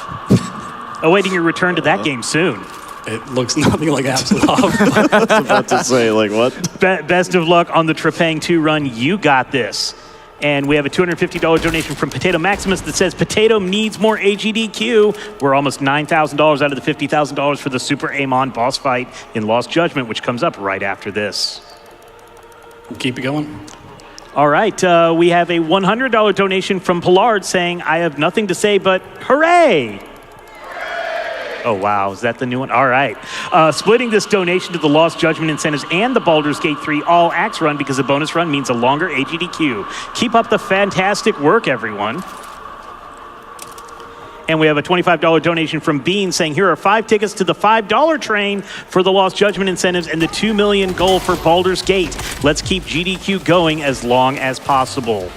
Awaiting your return to that game soon." It looks nothing like Absolov. I was about to say, like, what? Best of luck on the Trepang2 run. You got this. And we have a $250 donation from Potato Maximus that says, "Potato needs more AGDQ. We're almost $9,000 out of the $50,000 for the Super Amon boss fight in Lost Judgment, which comes up right after this." Keep it going. All right, we have a $100 donation from Pollard saying, "I have nothing to say but hooray!" Oh, wow. Is that the new one? All right. Splitting this donation to the Lost Judgment incentives and the Baldur's Gate 3 all-axe run because a bonus run means a longer AGDQ. Keep up the fantastic work, everyone. And we have a $25 donation from Bean saying, "Here are 5 tickets to the $5 train for the Lost Judgment incentives and the 2 million goal for Baldur's Gate. Let's keep GDQ going as long as possible."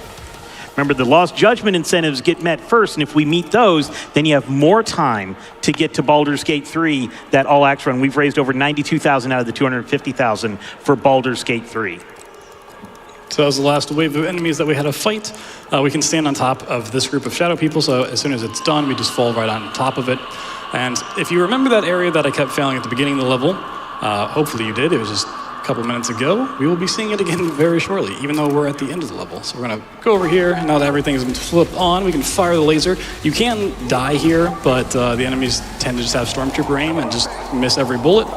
Remember, the Lost Judgment incentives get met first, and if we meet those, then you have more time to get to Baldur's Gate 3, that all-axe run. We've raised over $92,000 out of the $250,000 for Baldur's Gate 3. So that was the last wave of enemies that we had to fight. We can stand on top of this group of shadow people, so as soon as it's done, we just fall right on top of it. And if you remember that area that I kept failing at the beginning of the level, hopefully you did, it was just a couple minutes ago, we will be seeing it again very shortly, even though we're at the end of the level. So we're gonna go over here, and now that everything has been flipped on, we can fire the laser. You can die here, but the enemies tend to just have Stormtrooper aim and just miss every bullet.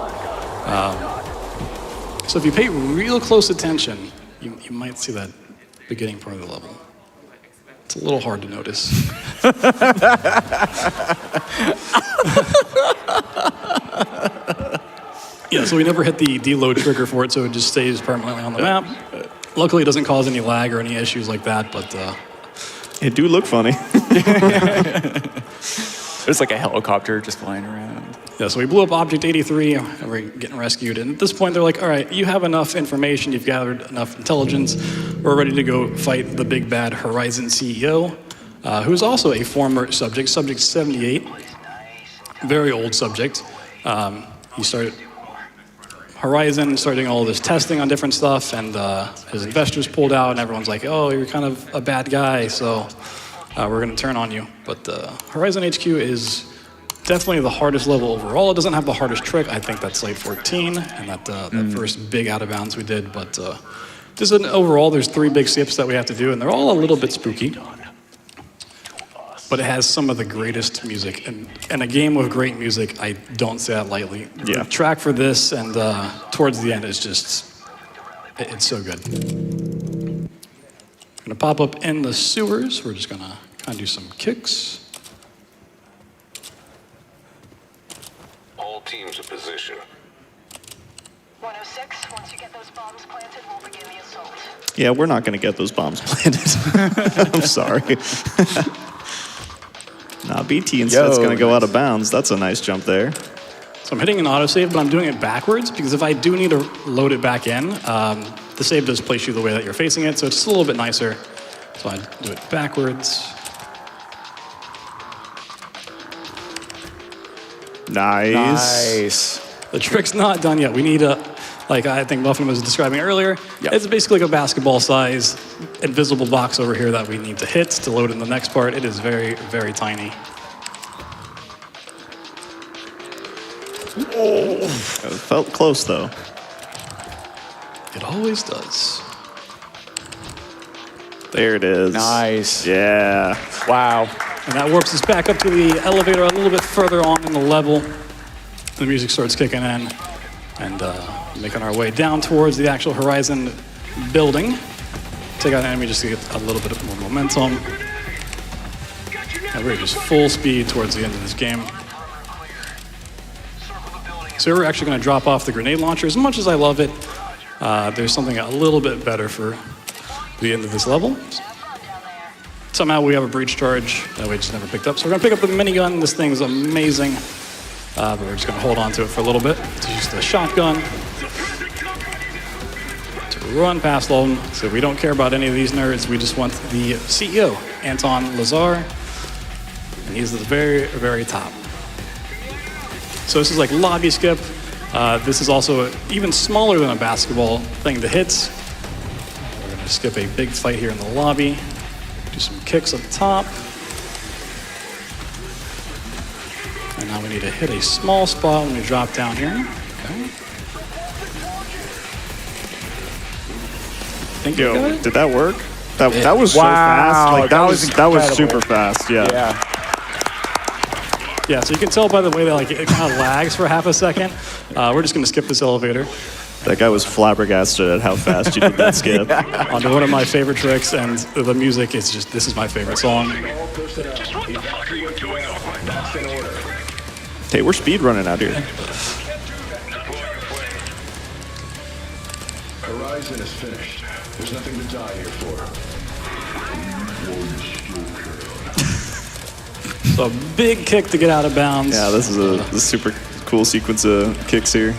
So if you pay real close attention, you might see that beginning part of the level. It's a little hard to notice. Yeah, so we never hit the deload trigger for it, so it just stays permanently on the map. Luckily, it doesn't cause any lag or any issues like that, but... It do look funny. There's like a helicopter just flying around. Yeah, so we blew up Object 83, and we're getting rescued. And at this point, they're like, all right, you have enough information, you've gathered enough intelligence, we're ready to go fight the big bad Horizon CEO, who's also a former subject, Subject 78, very old subject. He started Horizon, starting all this testing on different stuff, and his investors pulled out, and everyone's like, oh, you're kind of a bad guy, so we're going to turn on you. But Horizon HQ is definitely the hardest level overall. It doesn't have the hardest trick. I think that's Site 14, and that first big out of bounds we did. But just overall, there's 3 big skips that we have to do, and they're all a little bit spooky. but it has some of the greatest music. And a game with great music, I don't say that lightly. Yeah. The track for this and towards the end is just, it's so good. Gonna pop up in the sewers. We're just gonna kind of do some kicks. All teams in position. 106, once you get those bombs planted, we'll begin the assault. Yeah, we're not going to get those bombs planted. I'm sorry. Nah, BT instead's going to go out of bounds. That's a nice jump there. So I'm hitting an autosave, but I'm doing it backwards because if I do need to load it back in, the save does place you the way that you're facing it, so it's just a little bit nicer. So I do it backwards. Nice. The trick's not done yet. We need a, like I think Muffin was describing earlier, it's basically like a basketball size invisible box over here that we need to hit to load in the next part. It is very, very tiny. Oh, it felt close though. It always does. There it is. Nice. Yeah. Wow. And that warps us back up to the elevator a little bit further on in the level. The music starts kicking in and making our way down towards the actual Horizon building. Take out an enemy just to get a little bit more momentum. And we're just full speed towards the end of this game. So we're actually going to drop off the grenade launcher. As much as I love it, there's something a little bit better for the end of this level. Somehow we have a breach charge that we just never picked up. So we're going to pick up the minigun. This thing's amazing. But we're just going to hold on to it for a little bit. It's just a shotgun to run past them. So we don't care about any of these nerds. We just want the CEO, Anton Lazar. And he's at the very, very top. So this is like lobby skip. This is also even smaller than a basketball thing to hit. We're going to skip a big fight here in the lobby. Do some kicks up top. And now we need to hit a small spot when we drop down here. Okay. Think you got it? Did that work? That was so fast. Like that was incredible. super fast. Yeah. Yeah, so you can tell by the way that like it kind of lags for half a second. We're just going to skip this elevator. That guy was flabbergasted at how fast you did that skip. Onto one of my favorite tricks, and the music is just, this is my favorite song. Just what the fuck are you doing? That's in order. Hey, we're speedrunning out here. Horizon is finished. There's nothing to die here for. So a big kick to get out of bounds. Yeah, this is a super cool sequence of kicks here.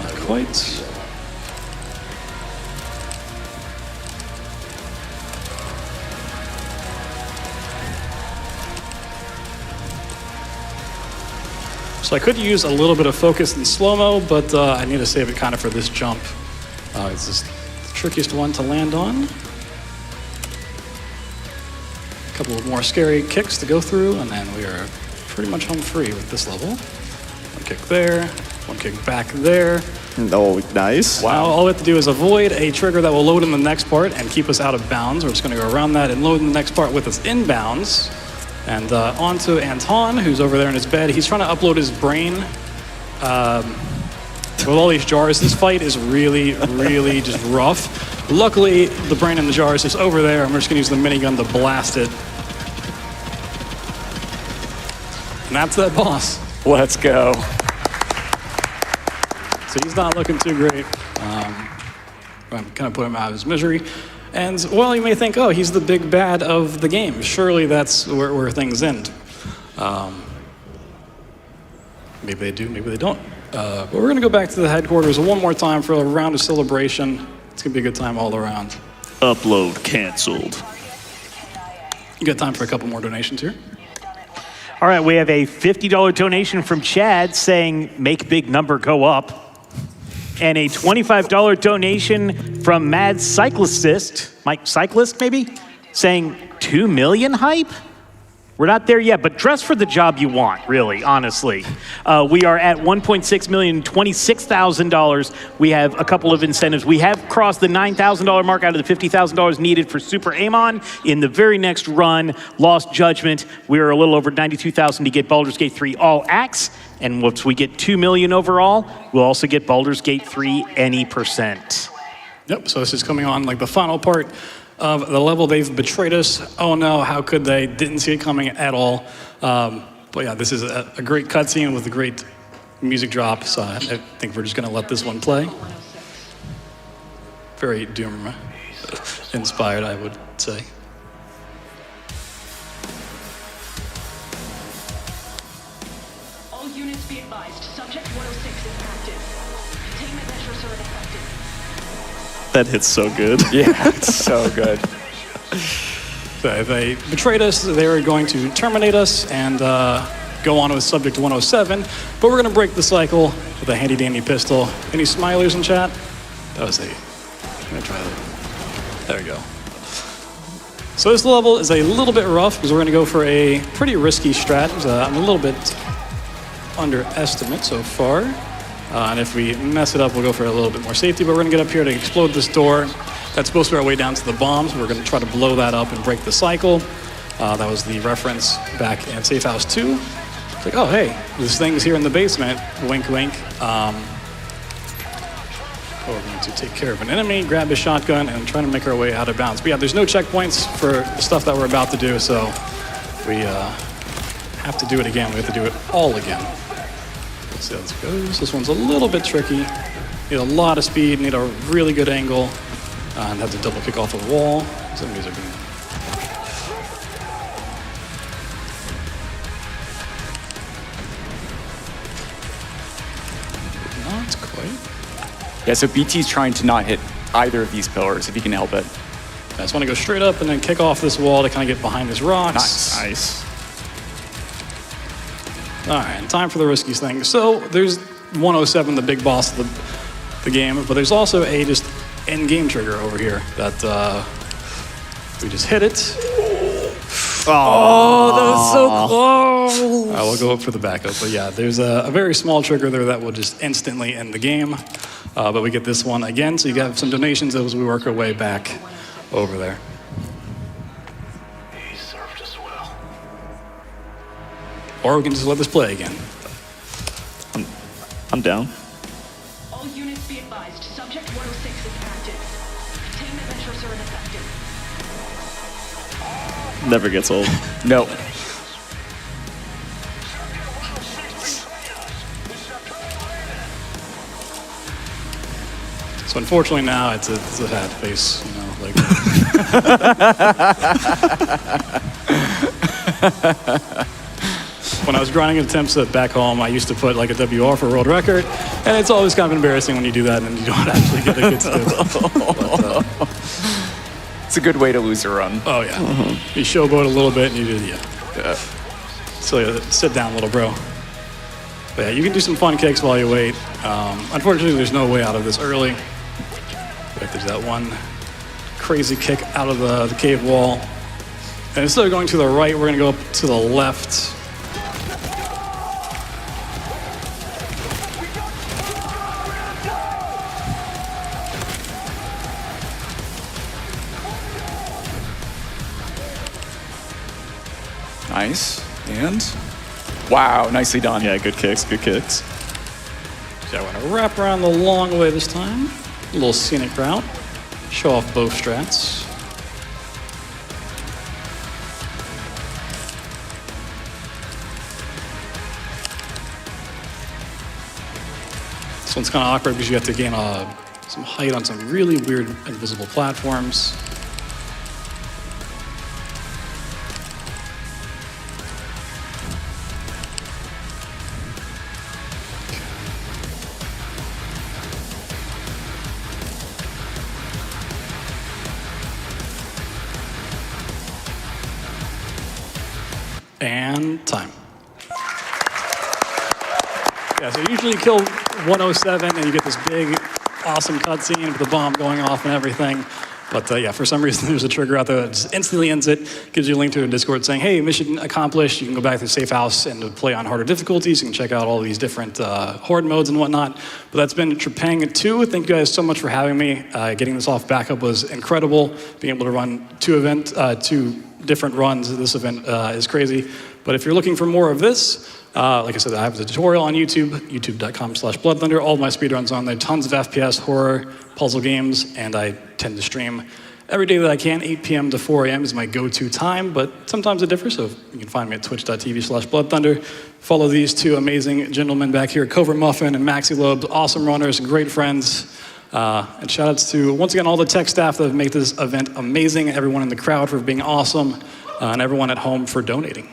Not quite. So I could use a little bit of focus and slow-mo, but I need to save it kind of for this jump. It's just the trickiest one to land on. A couple of more scary kicks to go through, and then we are pretty much home free with this level. One kick there, one kick back there. Oh, nice. Wow. All we have to do is avoid a trigger that will load in the next part and keep us out of bounds. We're just going to go around that and load in the next part with us in bounds. And on to Anton, who's over there in his bed. He's trying to upload his brain with all these jars. This fight is really, really just rough. Luckily, the brain in the jar is just over there, and we're just going to use the minigun to blast it. And that's that boss. Let's go. So he's not looking too great. I'm kind of putting him out of his misery. And while you may think, oh, he's the big bad of the game, surely that's where things end. Maybe they do, maybe they don't. But we're going to go back to the headquarters one more time for a round of celebration. It's going to be a good time all around. Upload canceled. You got time for a couple more donations here? All right, we have a $50 donation from Chad saying, make big number go up. And a $25 donation from Mad Cyclist, Mike Cyclist maybe, saying 2 million hype? We're not there yet, but dress for the job you want, really, honestly. We are at $1.6 million, $26,000. We have a couple of incentives. We have crossed the $9,000 mark out of the $50,000 needed for Super Amon. In the very next run, Lost Judgment, we're a little over $92,000 to get Baldur's Gate 3 All Axe. And once we get $2 million overall, we'll also get Baldur's Gate 3 any percent. Yep, so this is coming on like the final part of the level. They've betrayed us. Oh no, how could they? Didn't see it coming at all. But yeah, this is a great cutscene with a great music drop, so I think we're just gonna let this one play. Very Doom inspired, I would say. All units be advised. Subject 106 is active. Containment measures are ineffective. That hits so good. Yeah, it's so good. So if they betrayed us, they were going to terminate us and go on with Subject 107. But we're going to break the cycle with a handy-dandy pistol. Any smilers in chat? That was I'm going to try that. There we go. So this level is a little bit rough because we're going to go for a pretty risky strat. I'm a little bit underestimate so far. And if we mess it up, we'll go for a little bit more safety. But we're going to get up here to explode this door. That's supposed to be our way down to the bombs. We're going to try to blow that up and break the cycle. That was the reference back in Safe House 2. It's like, oh, hey, this thing's here in the basement. Wink, wink. We're going to take care of an enemy, grab his shotgun, and try to make our way out of bounds. But yeah, there's no checkpoints for the stuff that we're about to do, so we have to do it again. We have to do it all again. Let's see how this goes. This one's a little bit tricky. Need a lot of speed, need a really good angle, and have to double kick off a wall. These enemies are good. Not quite. Yeah, so BT's trying to not hit either of these pillars if he can help it. I just want to go straight up and then kick off this wall to kind of get behind these rocks. Nice. All right, time for the risky thing. So there's 107, the big boss of the game, but there's also a just end game trigger over here that we just hit it. Oh, that was so close. I will go up for the backup, but yeah, there's a very small trigger there that will just instantly end the game. But we get this one again, so you got some donations as we work our way back over there. He served us well. Or we can just let this play again. I'm down. All units be advised. Subject 106 is active. Containment measures are ineffective. Never gets old. No. So unfortunately now it's a hat face, you know, like. When I was grinding attempts back home, I used to put like a WR for a world record, and it's always kind of embarrassing when you do that and you don't actually get a good skill. It's a good way to lose a run. Oh yeah, you showboat a little bit and you do yeah. So sit down, little bro. But yeah, you can do some fun kicks while you wait. Unfortunately, there's no way out of this early. But there's that one crazy kick out of the cave wall. And instead of going to the right, we're going to go up to the left. Nice. And wow, nicely done. Yeah, good kicks, good kicks. So I want to wrap around the long way this time. A little scenic route. Show off both strats. This one's kind of awkward because you have to gain some height on some really weird invisible platforms. And time. Yeah, so usually you kill 107 and you get this big, awesome cutscene with the bomb going off and everything. But yeah, for some reason there's a trigger out there that just instantly ends it, gives you a link to a Discord saying, hey, mission accomplished. You can go back to the safe house and play on harder difficulties. You can check out all these different horde modes and whatnot. But that's been Trepang2. Thank you guys so much for having me. Getting this off backup was incredible. Being able to run two different runs of this event is crazy. But if you're looking for more of this, like I said, I have a tutorial on YouTube, youtube.com/BloodThunder. All of my speedruns on there, tons of FPS, horror, puzzle games, and I tend to stream every day that I can. 8 p.m. to 4 a.m. is my go-to time, but sometimes it differs, so you can find me at twitch.tv/BloodThunder. Follow these two amazing gentlemen back here, Covert Muffin and Maxi Lobes, awesome runners, great friends. And shout outs to, once again, all the tech staff that have made this event amazing, everyone in the crowd for being awesome, and everyone at home for donating.